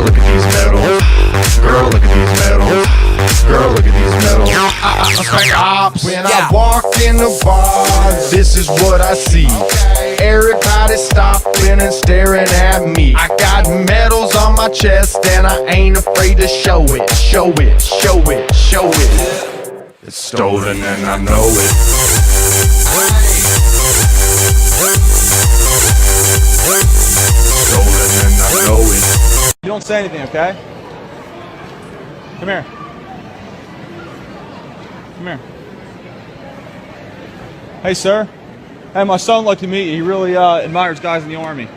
look at these medals. Girl, look at these medals. Girl, look at these medals. When I walk in the bar, this is what I see. Everybody stopping and staring at me. I got medals on my chest and I ain't afraid to show it. Show it, show it, show it. It's stolen and I know it. Stolen and I know it. You don't say anything, okay? Come here. Come here. Hey, sir. Hey, my son would like to meet you. He really admires guys in the Army.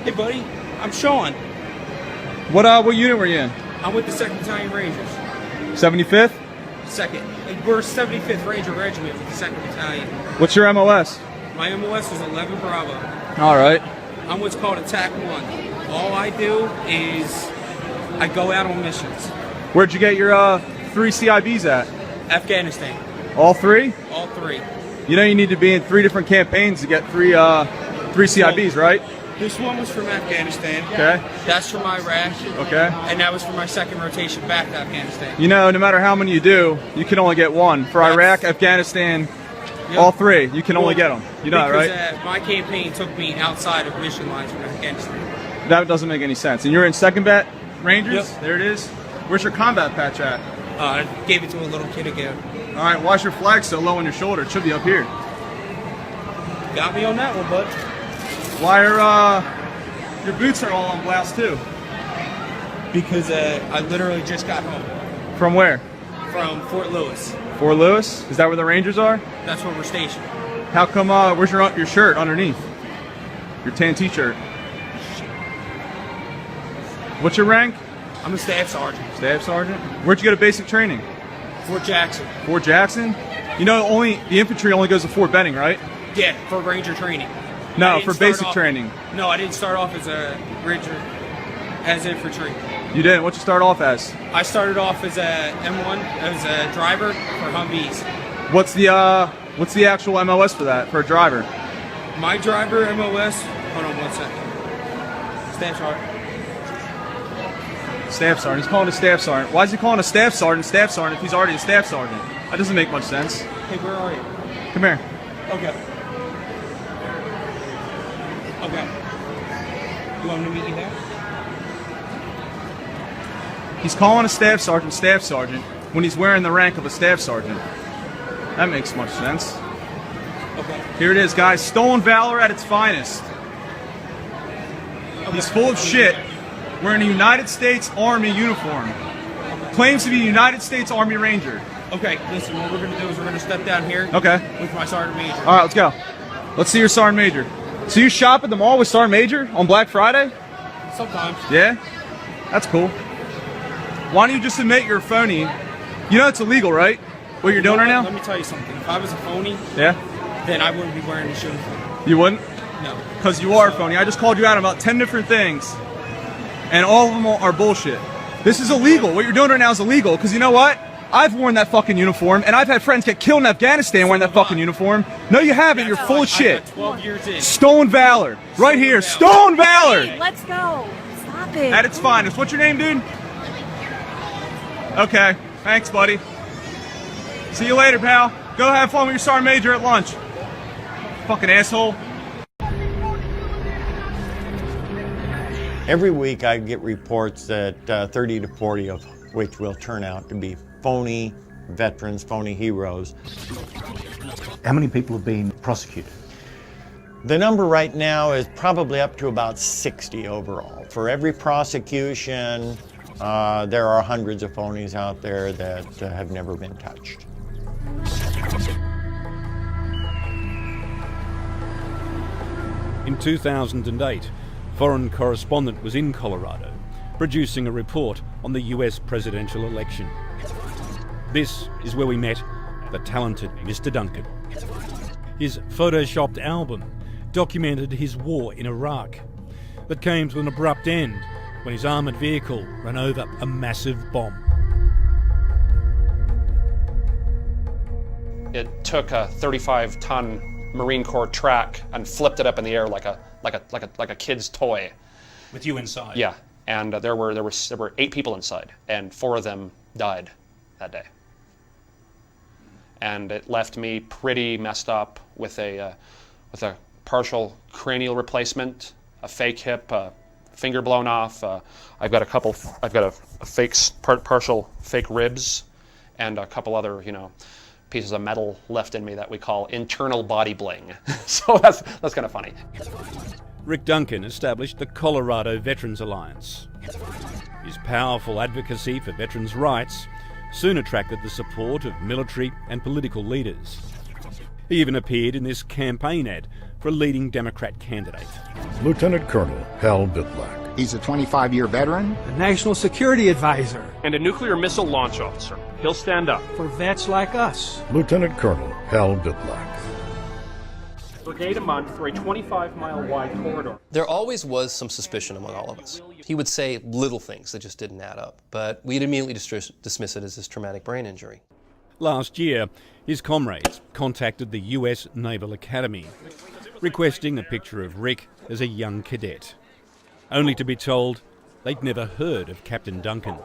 Hey, buddy. I'm Sean. What unit were you in? I'm with the 2nd Battalion Rangers. 75th? 2nd. We're 75th Ranger Regiment with the 2nd Battalion. What's your MOS? My MOS is 11 Bravo. All right. I'm what's called Attack 1. All I do is I go out on missions. Where'd you get your 3 CIBs at? Afghanistan. All 3? All 3. You know you need to be in 3 different campaigns to get 3 CIBs, right? This one was from Afghanistan. Okay. That's from Iraq. Okay. And that was for my 2nd rotation back to Afghanistan. You know, no matter how many you do, you can only get 1. For Iraq, Afghanistan, Yep. All 3, you can only get them. You know that, right? Because my campaign took me outside of mission lines from Afghanistan. That doesn't make any sense. And you're in 2nd Bat Rangers? Yep. There it is. Where's your combat patch at? I gave it to a little kid again. All right, why's your flag so low on your shoulder? It should be up here. Got me on that one, bud. Why are your boots are all on blast too? Because I literally just got home. From where? From Fort Lewis. Fort Lewis? Is that where the Rangers are? That's where we're stationed. How come, where's your shirt underneath? Your tan t-shirt. What's your rank? I'm a staff sergeant. Staff sergeant? Where'd you go to basic training? Fort Jackson. Fort Jackson? You know, the infantry only goes to Fort Benning, right? Yeah, for Ranger training. No, for basic training. No, I didn't start off as a Ranger, as infantry. You didn't? What'd you start off as? I started off as a M1, as a driver for Humvees. What's the actual MOS for that, for a driver? My driver MOS, hold on 1 second. Staff sergeant. Staff sergeant. He's calling a staff sergeant. Why is he calling a staff sergeant if he's already a staff sergeant? That doesn't make much sense. Hey, where are you? Come here. Okay. Okay. You want me to meet you there? He's calling a staff sergeant when he's wearing the rank of a staff sergeant. That makes much sense. Okay. Here it is, guys. Stolen valor at its finest. He's full of shit. Wearing a United States Army uniform. Claims to be a United States Army Ranger. Okay, listen, what we're going to do is we're going to step down here Okay. with my Sergeant Major. All right, let's go. Let's see your Sergeant Major. So you shop at the mall with Sergeant Major on Black Friday? Sometimes. Yeah? That's cool. Why don't you just admit you're a phony? You know it's illegal, right? What you're doing right now? Let me tell you something. If I was a phony, Yeah? then I wouldn't be wearing this uniform. You wouldn't? No. Because you are a phony. I just called you out on about 10 different things, and all of them are bullshit. This is illegal. What you're doing right now is illegal, because you know what? I've worn that fucking uniform, and I've had friends get killed in Afghanistan wearing that fucking uniform. No, you haven't. You're full of shit. 12 years in. Stolen valor. Right here. Stolen valor. Hey, let's go. Stop it. At its finest. What's your name, dude? Okay. Thanks, buddy. See you later, pal. Go have fun with your Sergeant Major at lunch. Fucking asshole. Every week I get reports that 30 to 40 of which will turn out to be phony veterans, phony heroes. How many people have been prosecuted? The number right now is probably up to about 60 overall. For every prosecution, there are hundreds of phonies out there that have never been touched. In 2008, foreign correspondent was in Colorado, producing a report on the US presidential election. This is where we met the talented Mr. Duncan. His photoshopped album documented his war in Iraq that came to an abrupt end when his armoured vehicle ran over a massive bomb. It took a 35-ton Marine Corps track and flipped it up in the air like a kid's toy. With you inside? Yeah, and there were 8 people inside, and 4 of them died that day. And it left me pretty messed up with a partial cranial replacement, a fake hip, a finger blown off. I've got a partial fake ribs, and a couple other, pieces of metal left in me that we call internal body bling. So that's kind of funny. Rick Duncan established the Colorado Veterans Alliance. His powerful advocacy for veterans' rights soon attracted the support of military and political leaders. He even appeared in this campaign ad for a leading Democrat candidate. Lieutenant Colonel Hal Bitlak. He's a 25-year veteran. A national security advisor. And a nuclear missile launch officer. He'll stand up. For vets like us. Lieutenant Colonel Hal Bitlak. Brigade a month for a 25-mile wide corridor. There always was some suspicion among all of us. He would say little things that just didn't add up, but we'd immediately dismiss it as his traumatic brain injury. Last year, his comrades contacted the US Naval Academy, requesting a picture of Rick as a young cadet, only to be told they'd never heard of Captain Duncan.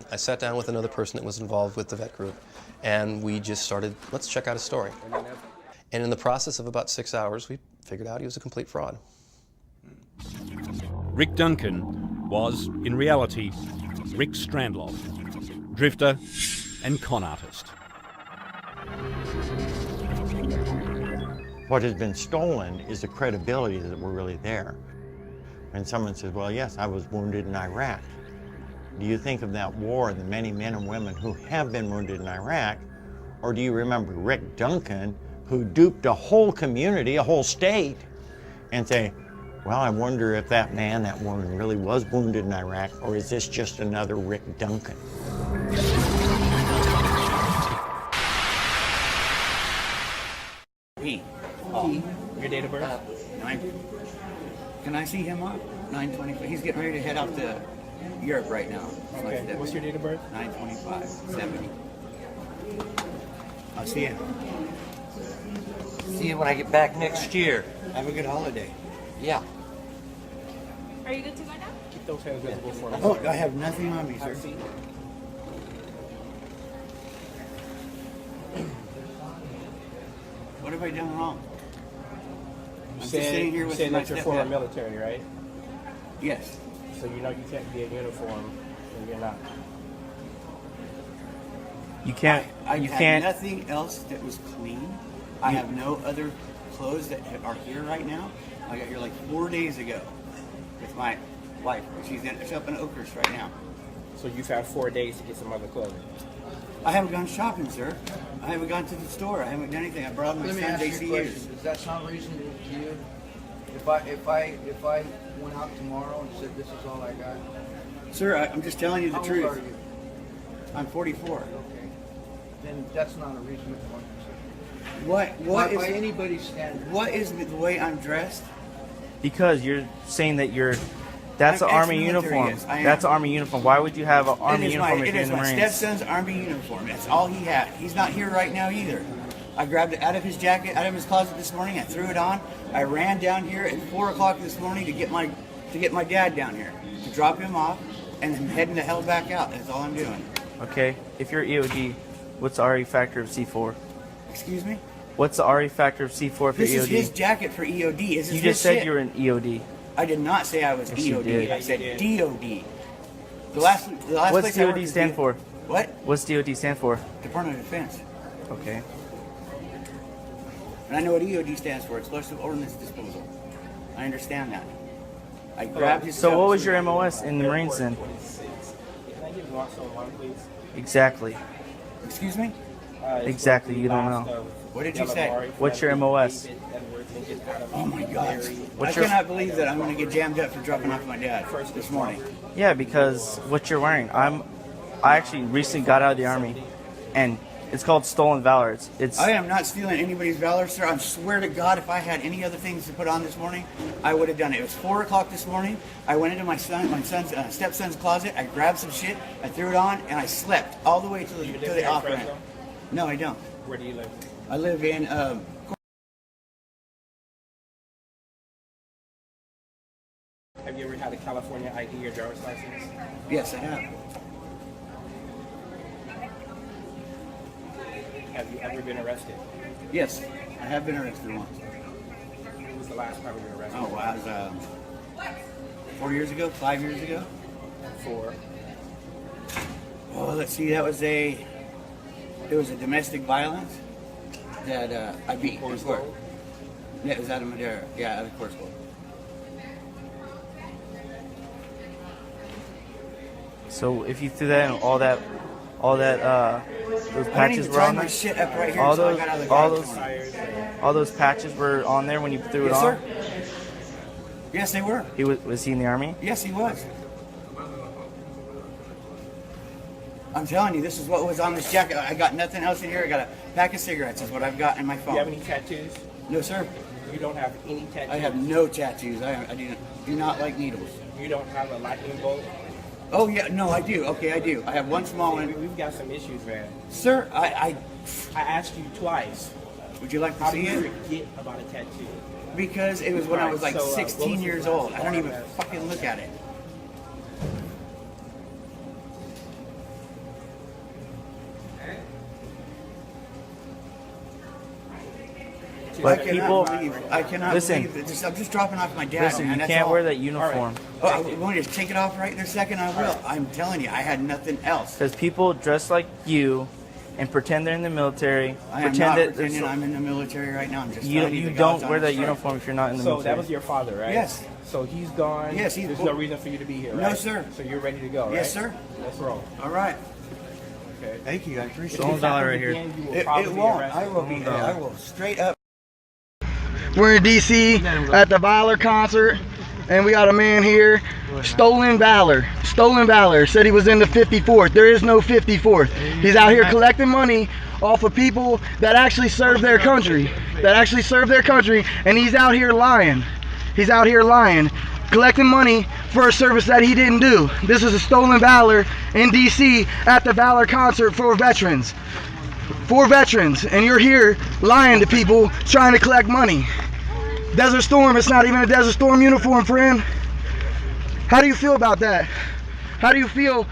I sat down with another person that was involved with the vet group, and we just started, let's check out his story. And in the process of about 6 hours, we figured out he was a complete fraud. Rick Duncan was, in reality, Rick Strandloff, drifter and con artist. What has been stolen is the credibility that we're really there. When someone says, well, yes, I was wounded in Iraq. Do you think of that war and the many men and women who have been wounded in Iraq? Or do you remember Rick Duncan, who duped a whole community, a whole state, and say, well, I wonder if that man, that woman really was wounded in Iraq, or is this just another Rick Duncan? Your date of birth? 9. Can I see him up? 9/25. He's getting ready to head out to Europe right now. Okay. What's your date of birth? 9/25/70. I'll see you. See you when I get back next year. Have a good holiday. Yeah. Are you good to go now? Keep those hands visible for me. Oh, I have nothing on me, sir. What have I done wrong? I'm just sitting here with my that you're former military, right? Yes. So you know you can't be in uniform when you're not. You can't. I you have can't. nothing else that was clean. I have no other clothes that are here right now. I got here like 4 days ago with my wife. She's up in Oakhurst right now. So you've had 4 days to get some other clothing. I haven't gone shopping, sir. I haven't gone to the store. I haven't done anything. I brought my Let me son ask you a question. JCU's. Does that sound reasonable to you? If I went out tomorrow and said this is all I got? Sir, I'm just telling you the How truth. old are you? I'm 44. Okay. Then that's not a reasonable one. What by is anybody's standard? what is the way I'm dressed? Because you're saying that that's an Army ex-military, uniform. yes, I am. That's an Army uniform. Why would you have an Army uniform if It you're is in the my Marines? stepson's Army uniform. That's all he had. He's not here right now either. I grabbed it out of his jacket, out of his closet this morning. I threw it on. I ran down here at 4 o'clock this morning to get my dad down here to drop him off, and I'm heading the hell back out. That's all I'm doing. Okay, if you're EOD, what's the RE factor of C4? Excuse me? What's the RE factor of C4 if This you're is EOD? his jacket for EOD. This is You his just said shit. you were an EOD. I did not say I was Yes, you DOD. did. I said DOD. The last What's place I worked DOD was stand for? What? What's DOD stand for? Department of Defense. Okay. And I know what EOD stands for, Explosive Ordnance Disposal. I understand that. I grabbed his So stuff. what was your MOS in the Marines then? Can I give you also one, please? Exactly. Excuse me? Exactly, you don't know. What did you say? What's your MOS? Oh my God. What's I your- cannot believe that I'm going to get jammed up for dropping off my dad this morning. Yeah, because what you're wearing, I actually recently got out of the Army, and it's called stolen valor. It's I am not stealing anybody's valor, sir. I swear to God, if I had any other things to put on this morning, I would have done it. It was 4 o'clock this morning. I went into my son's stepson's closet. I grabbed some shit. I threw it on, and I slept all the way to the operant. No, I don't. Where do you live? I live in. Have you ever had a California ID or driver's license? Yes, I have. Have you ever been arrested? Yes, I have been arrested once. When was the last time you were arrested? Oh, wow. It was 4 years ago, 5 years ago. 4. Oh, let's see. It was a domestic violence that I beat in court. Yeah, it was out of Madera. Yeah, out of court. So if you threw that and all that those patches were on there. Shit up right here, all so I those, got out of the all garage. all those patches were on there when you threw it Yes, on. sir. Yes, they were. He was he in the army? Yes, he was. I'm telling you, this is what was on this jacket. I got nothing else in here. I got a pack of cigarettes is what I've got in my phone. Do you have any tattoos? No, sir. You don't have any tattoos? I have no tattoos. I do not like needles. You don't have a lightning bolt? Oh, yeah. No, I do. Okay, I do. I have one small one. We've got some issues, man. Sir, I asked you twice. Would you like to How see do you it? forget about a tattoo? Because it was when I was like Alright, so, what 16 was the years last old. I don't even one? fucking look at it. But I cannot listen, believe it. I'm just dropping off my dad. Listen, man. you That's can't all. wear that uniform. Oh, you want me to take it off right this second? I will. I'm telling you, I had nothing else. Because people dress like you and pretend they're in the military. I am pretend not that pretending I'm in the military right now. I'm just you telling you the don't God's wear that honest truth. uniform if you're not in the So military. that was your father, right? Yes. So he's gone. Yes, he's There's no reason for you to be here, No, right? sir. So you're ready to go, right? Yes, sir. Let's roll. All right. Okay. Thank you. I appreciate Stolen Valor right here. It won't. I will be. I will straight up. We're in DC at the Valor concert, and we got a man here, Stolen Valor. Stolen Valor said he was in the 54th. There is no 54th. He's out here collecting money off of people that actually serve their country. And he's out here lying. He's out here lying, collecting money for a service that he didn't do. This is a Stolen Valor in DC at the Valor concert for veterans. And you're here lying to people trying to collect money. Desert Storm, it's not even a Desert Storm uniform, friend. How do you feel about that? How do you feel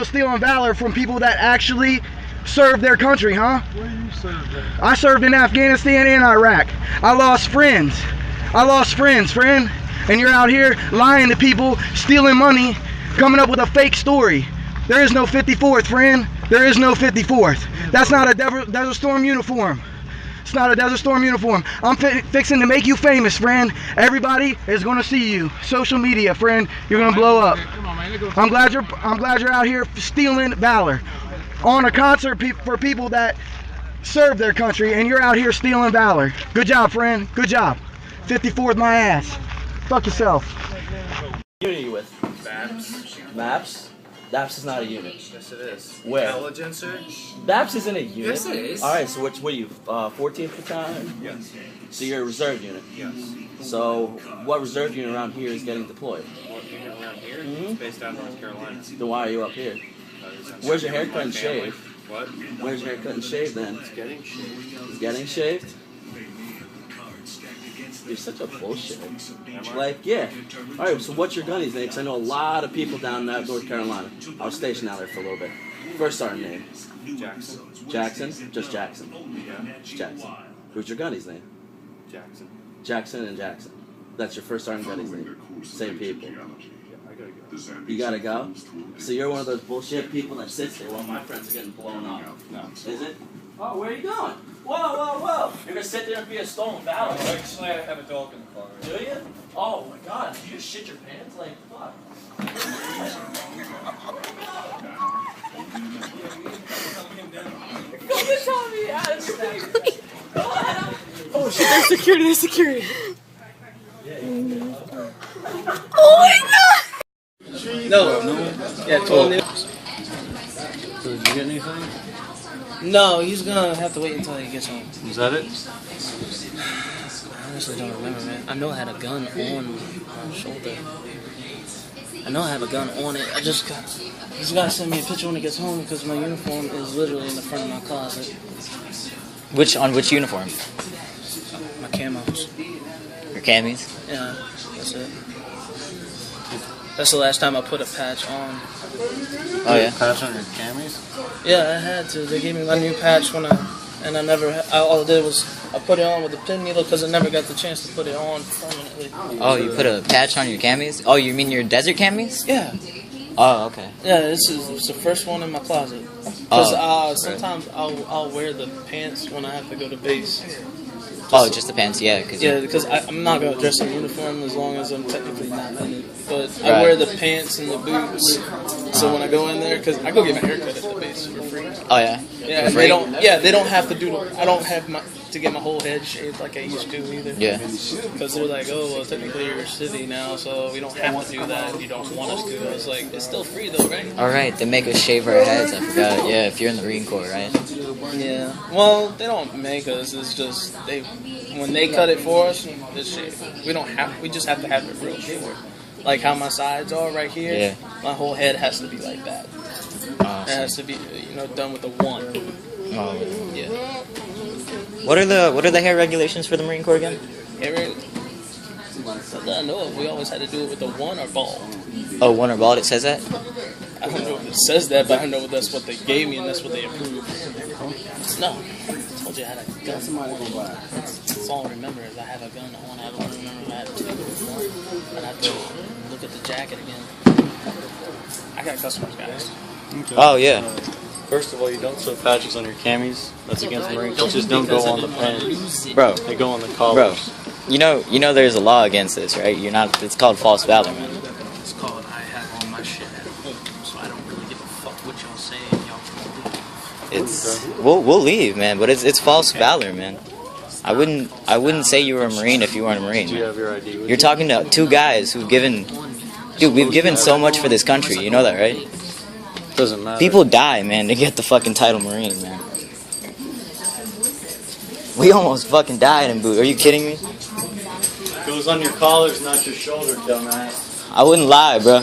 stealing valor from people that actually serve their country, huh? Where you served at? I served in Afghanistan and Iraq. I lost friends, friend. And you're out here lying to people, stealing money, coming up with a fake story. There is no 54th, friend. There is no 54th. That's not a Desert Storm uniform. It's not a Desert Storm uniform. I'm fixing to make you famous, friend. Everybody is gonna see you. Social media, friend. You're gonna blow up. I'm glad you're out here stealing valor on a concert for people that serve their country, and you're out here stealing valor. Good job, friend. Good job. 54th my ass. Fuck yourself. What unit are you with? BAPS. BAPS? BAPS is not a unit. Yes, it is. Where? Intelligencer. BAPS isn't a unit. Yes, it is. All right, so what are you, 14th battalion? Yes. So you're a reserve unit? Yes. So what reserve unit around here is getting deployed? What unit around here? It's based out of North Carolina. Then why are you up here? Where's your haircut and shave? What? Where's your haircut and shave then? It's getting shaved. It's getting shaved? You're such a bullshit. Like, yeah. Alright, so what's your gunny's name? Because I know a lot of people down in North Carolina. I was stationed out there for a little bit. First sergeant name? Jackson. Jackson? Just Jackson? Yeah. Just Jackson. Who's your gunny's name? Jackson. Jackson and Jackson. That's your first sergeant gunny's name. Same people. I gotta go. You gotta go? So you're one of those bullshit people that sits there while my friends are getting blown up. No. Is it? Oh, where are you going? Whoa. You're gonna sit there and be a stolen valor. Actually, I have a dog in the car. Do you? Oh my god, did you just shit your pants? Like, fuck. Oh shit, there's security. Oh my god! No. Yeah, totally. So did you get anything? No, he's gonna have to wait until he gets home. Is that it? I honestly don't remember, man. I know I had a gun on my shoulder. I know I have a gun on it. He's gotta send me a picture when he gets home because my uniform is literally in the front of my closet. Which uniform? My camos. Your camis? Yeah, that's it. That's the last time I put a patch on. Oh yeah. Patch on your camis? Yeah, I had to. They gave me my new patch when I never. All I did was I put it on with a pin needle because I never got the chance to put it on permanently. Oh, you put a patch on your camis? Oh, you mean your desert camis? Yeah. Oh, okay. Yeah, it's the first one in my closet. Because sometimes I'll wear the pants when I have to go to base. Oh, just the pants, yeah. Because I'm not going to dress in uniform as long as I'm technically not in it. But I wear the pants and the boots. So when I go in there, because I go get my hair cut at the base for free. Oh, yeah? Yeah, and they don't have to do, I don't have to get my whole head shaved like I used to either. Yeah. Because they're like, oh, well, technically you're a city now, so we don't have to do that if you don't want us to. I was like, it's still free though, right? Alright, they make us shave our heads, I forgot. Yeah, if you're in the Marine Corps, right? Yeah. Well, they don't make us, it's just, when they cut it for us, it's shaved. We just have to have it real short. Like how my sides are right here, my whole head has to be like that. It has to be, done with a 1. Oh, yeah. What are the hair regulations for the Marine Corps again? I know we always had to do it with a 1 or bald. Oh, 1 or bald, it says that? I don't know if it says that, but I know that's what they gave me and that's what they approved. No. I told you I had a gun. That's all I remember is I have a gun on. I don't remember if I had to take it before. I'd have to look at the jacket again. I got customers, guys. Okay. Oh, yeah. First of all, you don't sew patches on your camis. That's against Marine Corps. Just don't go on the pants. Bro. They go on the collars. Bro. You know there's a law against this, right? It's called false valor, man. It's called I have all my shit at home, so I don't really give a fuck what y'all say. Y'all We'll leave, man, but it's false valor, man. I wouldn't say you were a Marine if you weren't a Marine. Do you have your ID with You're talking to 2 guys who've given... Dude, we've given so much for this country, you know that, right? Doesn't matter. People die, man, to get the fucking title Marine, man. We almost fucking died in boot. Are you kidding me? It goes on your collars, not your shoulder, dumbass. I wouldn't lie, bro.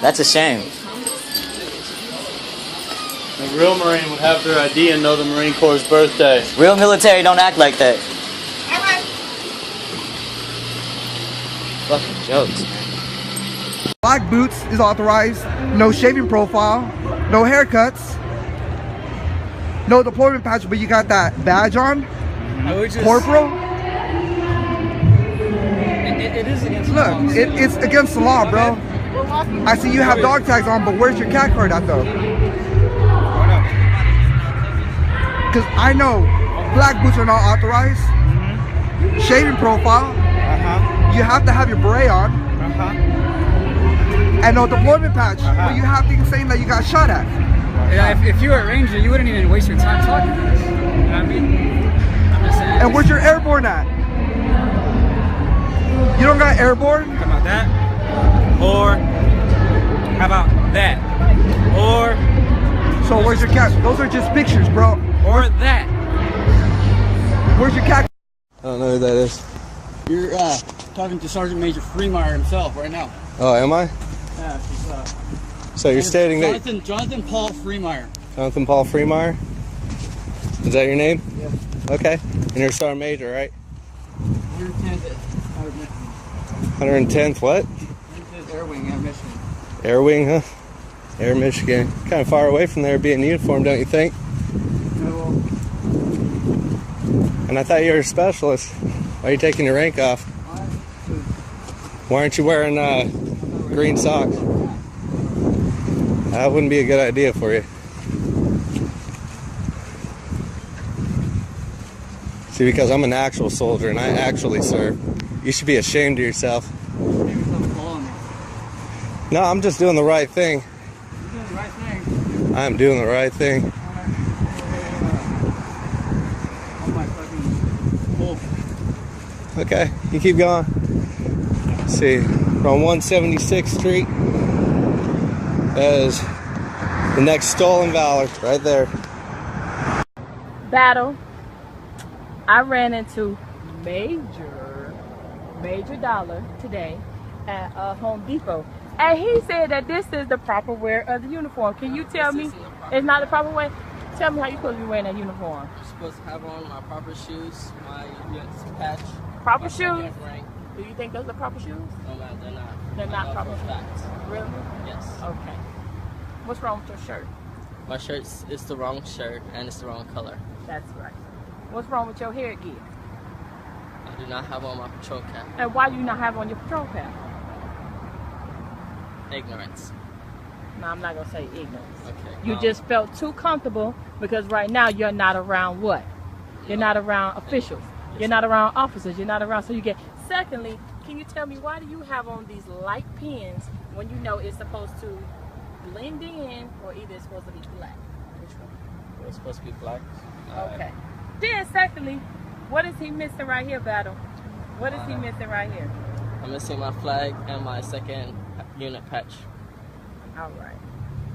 That's a shame. A real Marine would have their ID and know the Marine Corps' birthday. Real military don't act like that. Fucking jokes, man. Black boots is authorized. No shaving profile. No haircuts. No deployment patch, but you got that badge on. Corporal. It is against the Look, law. it's against the law, bro. I see you have dog tags on, but where's your cat card at though? Because I know black boots are not authorized. Shaving profile. You have to have your beret on. And no deployment patch. But you have things saying that you got shot at. Yeah, if you were a ranger, you wouldn't even waste your time talking to us. You know what I mean? I'm just saying. And where's your airborne at? You don't got airborne? How about that? Or how about that? Or so where's your cat? Those are just pictures, bro. Or that. Where's your cat? I don't know who that is. You're talking to Sergeant Major Freemeyer himself right now. Oh, am I? Yeah, So you're stating Jonathan Paul Freemeyer. Jonathan Paul Freemeyer? Is that your name? Yeah. Okay. And you're a Sergeant Major, right? 110th out of Michigan. 110th what? 110th Air Wing out of Michigan. Air Wing, huh? Air Michigan. Kind of far away from there being uniform, don't you think? And I thought you were a specialist. Why are you taking your rank off? Why aren't you wearing green socks? That wouldn't be a good idea for you. See, because I'm an actual soldier and I actually serve. You should be ashamed of yourself. No, I'm just doing the right thing. You're doing the right thing. I'm doing the right thing. Okay, you keep going. Let's see, we're on 176th Street. That is the next stolen Valor, right there. Battle. I ran into Major Dollar today at Home Depot, and he said that this is the proper wear of the uniform. Can you tell me it's not the proper way? Tell me how you're supposed to be wearing that uniform. I'm supposed to have on my proper shoes, my patch. Proper shoes? Do you think those are proper shoes? No, ma'am, they're not. They're not proper shoes. Facts. Really? Yes. Okay. What's wrong with your shirt? My shirt is the wrong shirt and it's the wrong color. That's right. What's wrong with your hair gear? I do not have on my patrol cap. And why do you not have on your patrol cap? Ignorance. No, I'm not gonna say ignorance. Okay. You just felt too comfortable because right now you're not around what? You're not around officials. You're not around officers. You're not around. So you get. Secondly, can you tell me why do you have on these light pins when you know it's supposed to blend in, or either it's supposed to be black? Which one? It's supposed to be black. Okay. Then secondly, what is he missing right here, Battle? What is he missing right here? I'm missing my flag and my second unit patch. All right.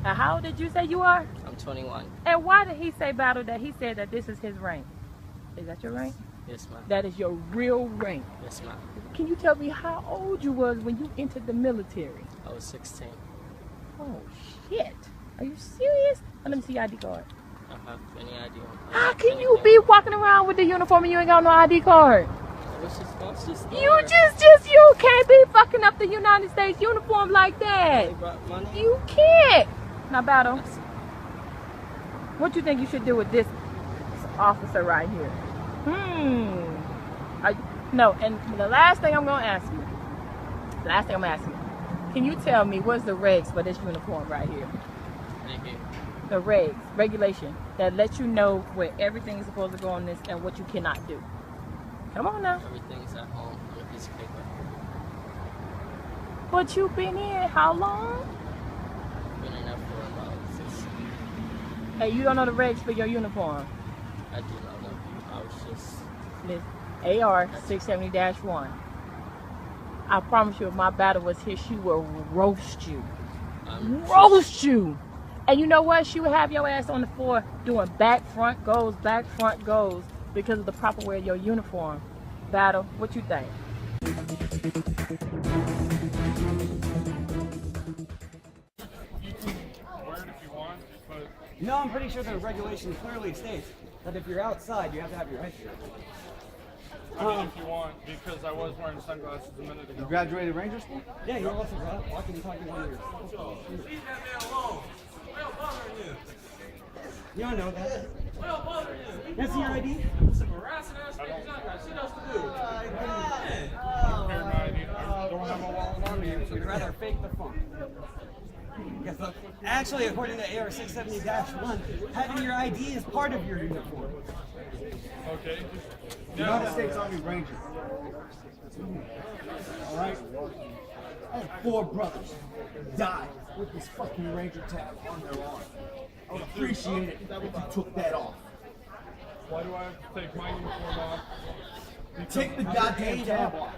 Now, how old did you say you are? I'm 21. And why did he say, Battle, that he said that this is his rank? Is that your rank? Yes, ma'am. That is your real rank. Yes, ma'am. Can you tell me how old you was when you entered the military? I was 16. Oh, shit. Are you serious? Oh, let me see your ID card. I don't have any idea. How can you be walking around with the uniform and you ain't got no ID card? You can't be fucking up the United States uniform like that. You can't. Now, Battle, what you think you should do with this officer right here? No, and the last thing I'm going to ask you, can you tell me what's the regs for this uniform right here? The regs, regulation, that lets you know where everything is supposed to go on this and what you cannot do. Come on now. Everything's at home on a piece of paper. But you've been here how long? Been in there for about 6. Hey, you don't know the regs for your uniform? I do not know. I was just... This AR 670-1. I promise you, if my Battle was here, she will roast you. Roast you! And you know what? She would have your ass on the floor doing back, front goes, because of the proper wear of your uniform. Battle, what you think? No, I'm pretty sure the regulation clearly states that if you're outside, you have to have your head shirt. I mean, if you want, because I was wearing sunglasses a minute ago. You graduated Ranger School? Yeah, you're also walking and talking on your... Leave that man alone. Well, bothering you. You don't know that. Well, bothering you. That's your ID? Some harassing ass niggas. I got shit else to do. I don't have my wallet on me. We'd rather fake the funk. Yes, look, actually, according to AR 670-1, having your ID is part of your uniform. Okay. United States Army Ranger. Alright? I had 4 brothers die with this fucking Ranger tag on their arm. I would appreciate it if you took that off. Why do I have to take my uniform off? Take the goddamn tab off.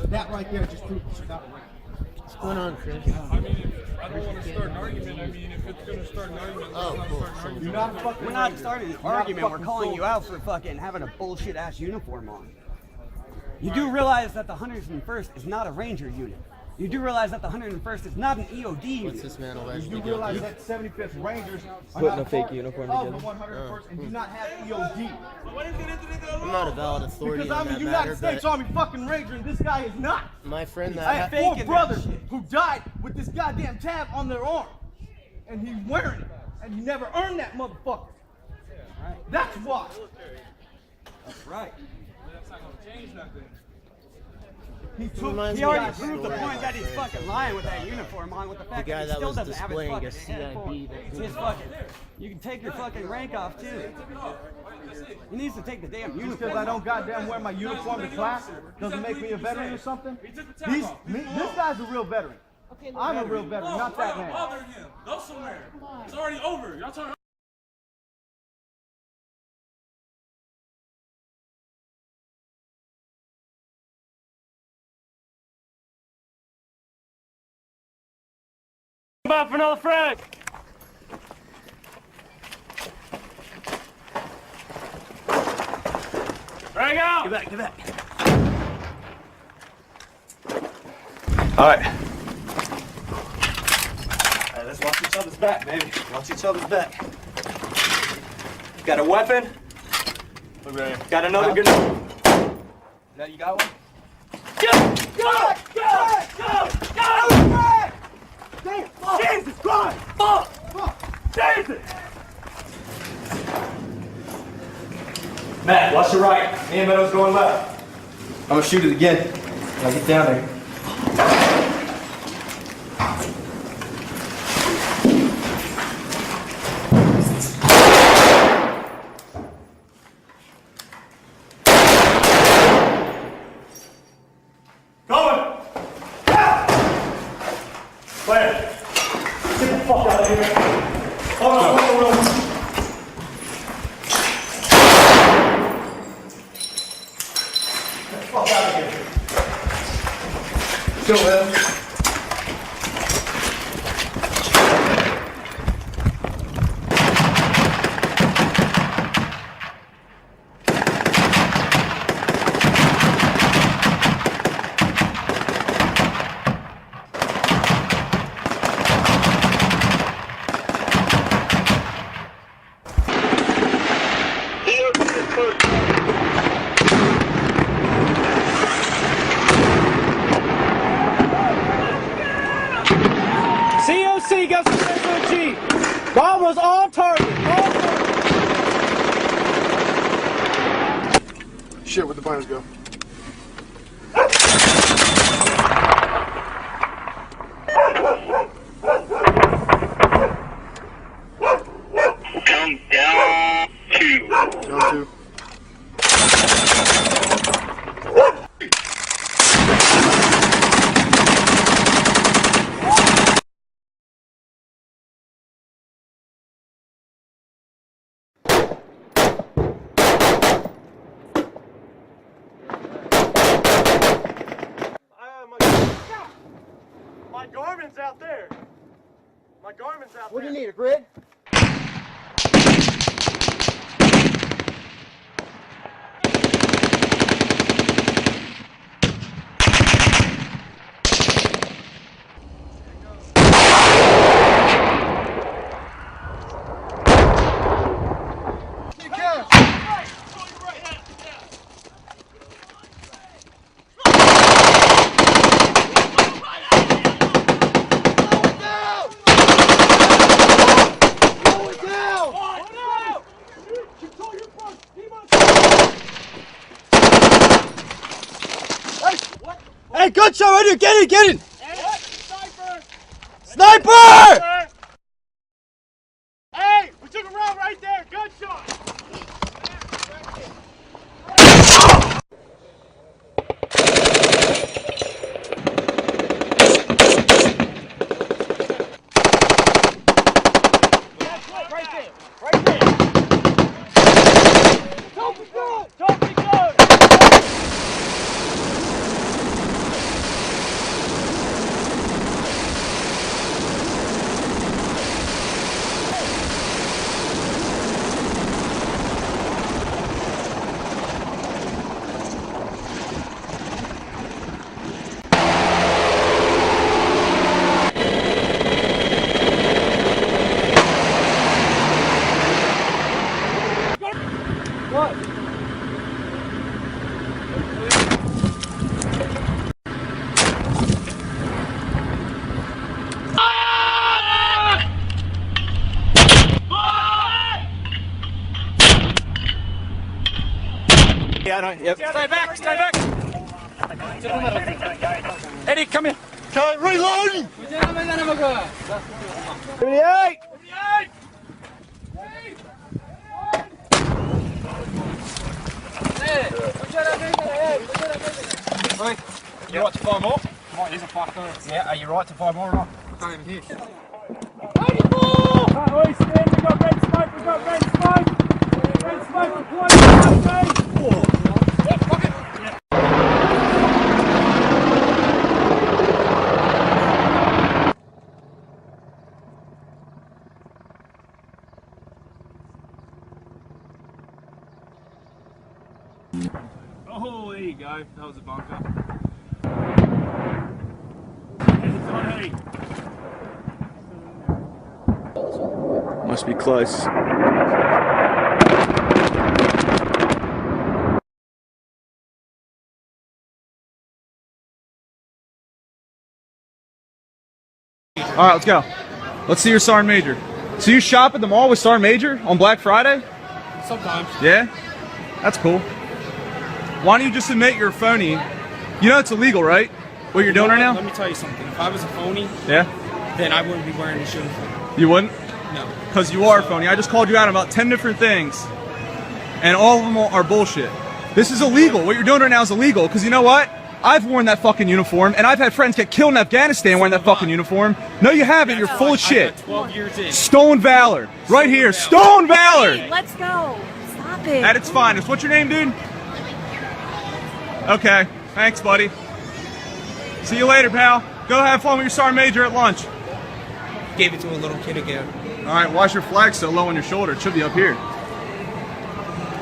That right there just proves that you're not a Ranger. What's going on, Chris? I mean, I don't want to start an argument. I mean, if it's going to start an argument, let's not start an argument. We're not starting an argument. We're calling you out for fucking having a bullshit ass uniform on. You do realize that the 101st is not a Ranger unit. You do realize that the 101st is not an EOD unit. What's this man over? You do realize that 75th Rangers are Putting not a fake part uniform of together. the 101st and do not have EOD. I'm not a valid authority Because I'm on a that United matter, States but Army fucking Ranger and this guy is not. my friend that I have 4 brothers who died with this goddamn tab on their arm. And he's wearing it. And he never earned that motherfucker. That's why. That's right. That's not going to change nothing. He already proved the point that he's fucking lying with that uniform on, with the fact that he still doesn't have his fucking head forward. It's his fucking. You can take your fucking rank off too. He needs to take the damn uniform. Just because I don't goddamn wear my uniform to class doesn't make me a veteran or something. This guy's a real veteran. I'm a real veteran, not that man. Bothering him. Go somewhere. It's already over. Y'all talking. About for another frag. Frag out. Get back. All right. Let's watch each other's back, baby. Watch each other's back. Got a weapon. Okay. Got another gun. Now you got one? Jesus Christ! Fuck! Jesus! Matt, watch your right. Me and Meadow's going left. I'm gonna shoot it again when I get down there. Going! Claire, get the fuck out of here. Hold on, hold on. Get the fuck out of here. Go, Will. COC got some SOG. Bomb was on target. Shit, where'd the binders go? Come down two. Down two. My Garmin's out there. My Garmin's out there. What do you need, a grid? Hey, good shot right here. Get in, get in. Sniper! Sniper! Hey, we took a round right there. Good shot. Right there. Right there. Don't be good. Don't be good. What? Yeah, I don't. Yep. Stay back. Stay back. Eddie, come here. Okay, reloading. 78. 78. You right to fire more? Right, there's a fucker. Yeah, are you right to fire more or not? I can't even hear. 84! Right, stand, we got red smoke, we got red smoke! Red smoke deployed, yeah, fuck it! Yeah. Oh, there you go. That was a bunker. It's on heat. Must be close. All right, let's go. Let's see your Sergeant Major. So you shop at the mall with Sergeant Major on Black Friday? Sometimes. Yeah? That's cool. Why don't you just admit you're a phony? You know it's illegal, right? What you're doing right now? Let me tell you something. If I was a phony, Yeah? then I wouldn't be wearing this uniform. You wouldn't? No. Because you are a phony. I just called you out on about 10 different things, and all of them are bullshit. This is illegal. What you're doing right now is illegal, because you know what? I've worn that fucking uniform, and I've had friends get killed in Afghanistan wearing that fucking uniform. No, you haven't. You're full of shit. 12 years in. Stolen Valor. Right here. Stolen Valor. Hey, let's go. Stop it. At its finest. What's your name, dude? Okay. Thanks, buddy. See you later, pal. Go have fun with your Sergeant Major at lunch. Gave it to a little kid again. All right, why's your flag so low on your shoulder? It should be up here.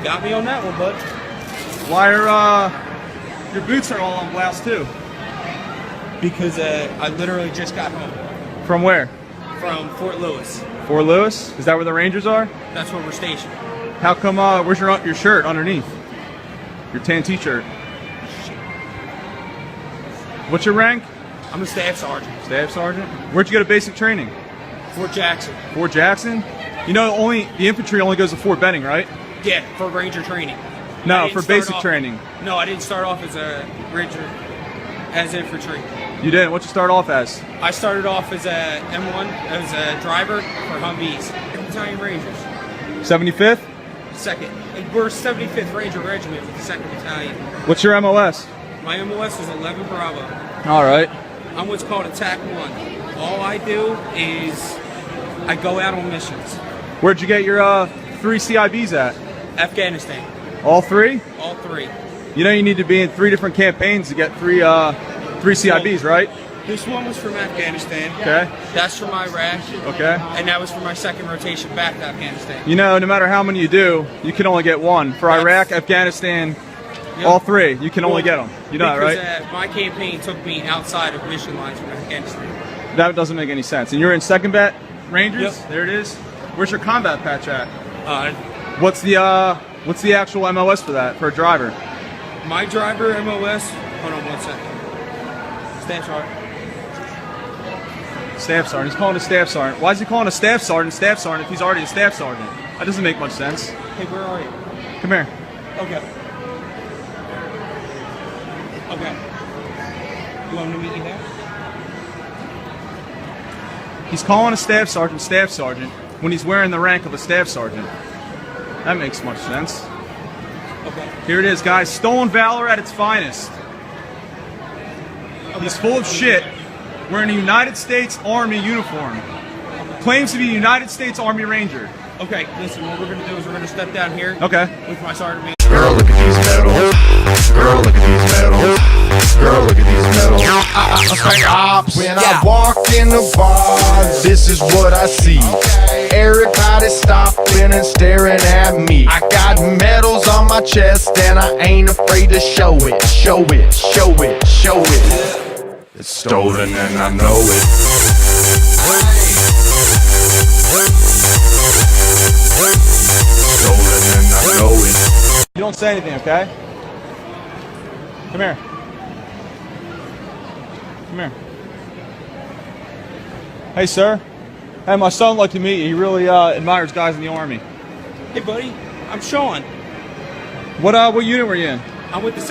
Got me on that one, bud. Why are your boots are all on blast too? Because I literally just got home. From where? From Fort Lewis. Fort Lewis? Is that where the Rangers are? That's where we're stationed. How come? Where's your shirt underneath? Your tan T-shirt. What's your rank? I'm a staff sergeant. Staff sergeant. Where'd you go to basic training? Fort Jackson. Fort Jackson? You know, the infantry only goes to Fort Benning, right? Yeah, for Ranger training. No, for basic training. No, I didn't start off as a Ranger, as infantry. You didn't? What'd you start off as? I started off as a M1, as a driver for Humvees. Battalion Rangers. 75th? Second. We're 75th Ranger Regiment with the 2nd Battalion. What's your MOS? My MOS is 11 Bravo. All right. I'm what's called Attack 1. All I do is I go out on missions. Where'd you get your 3 CIBs at? Afghanistan. All 3? All 3. You know you need to be in 3 different campaigns to get 3 CIBs, right? This one was from Afghanistan. Okay. That's from Iraq. Okay. And that was for my 2nd rotation back to Afghanistan. You know, no matter how many you do, you can only get 1. For Iraq, Afghanistan, all 3, you can only get them. You know that, right? Because my campaign took me outside of mission lines from Afghanistan. That doesn't make any sense. And you're in 2nd Bat Rangers? Yep. There it is. Where's your combat patch at? What's the actual MOS for that, for a driver? My driver MOS, hold on 1 second. Staff sergeant. Staff sergeant. He's calling a staff sergeant. Why is he calling a staff sergeant if he's already a staff sergeant? That doesn't make much sense. Hey, where are you? Come here. Okay. Okay. You want me to meet you there? He's calling a staff sergeant when he's wearing the rank of a staff sergeant. That makes much sense. Okay. Here it is, guys. Stolen Valor at its finest. He's full of shit, wearing a United States Army uniform. Claims to be a United States Army Ranger. Okay, listen, what we're going to do is we're going to step down here. Okay. With my sergeant major. Girl, look at these medals. Girl, look at these medals. Girl, look at these medals. When I walk in the bar, this is what I see. Everybody stopping and staring at me. I got medals on my chest and I ain't afraid to show it. Show it, show it, show it. It's stolen and I know it. Stolen and I know it. You don't say anything, okay? Come here. Come here. Hey, sir. Hey, my son would like to meet you. He really admires guys in the Army. Hey, buddy. I'm Sean. What unit were you in? I'm with the